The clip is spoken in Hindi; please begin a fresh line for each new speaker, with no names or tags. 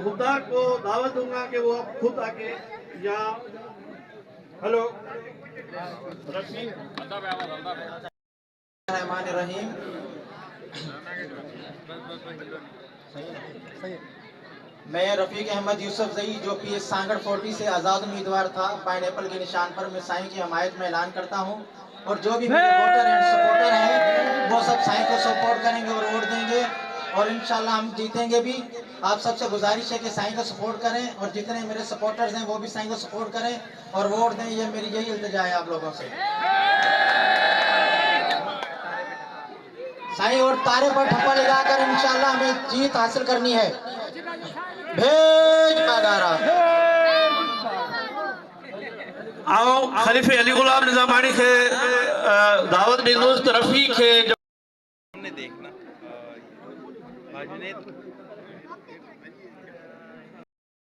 खुदा को दावत दूंगा कि वो अब खुद आके या हेलो
रहमान रहीम। मैं रफ़ीक अहमद यूसुफजई जो पीएस सांगड़ 40 से आज़ाद उम्मीदवार था, पाइनएप्पल के निशान पर मैं साईं की हमायत में ऐलान करता हूं और जो भी मेरे वोटर एंड सपोर्टर हैं वो सब साईं को सपोर्ट करेंगे और वोट देंगे और इंशाल्लाह हम जीतेंगे भी। आप सबसे गुजारिश है कि साईं को सपोर्ट करें और जितने मेरे सपोर्टर्स हैं वो भी साईं को सपोर्ट करें और वोट दें। ये मेरी यही इल्तिजा है आप लोगों से। साईं और तारे पर ठप्पा लगाकर इंशाल्लाह हमें जीत हासिल करनी है। भेज नगारा।
आओ खलीफे अली गुलाम निज़ामानी के दावत दी तरफी के
हमने देखना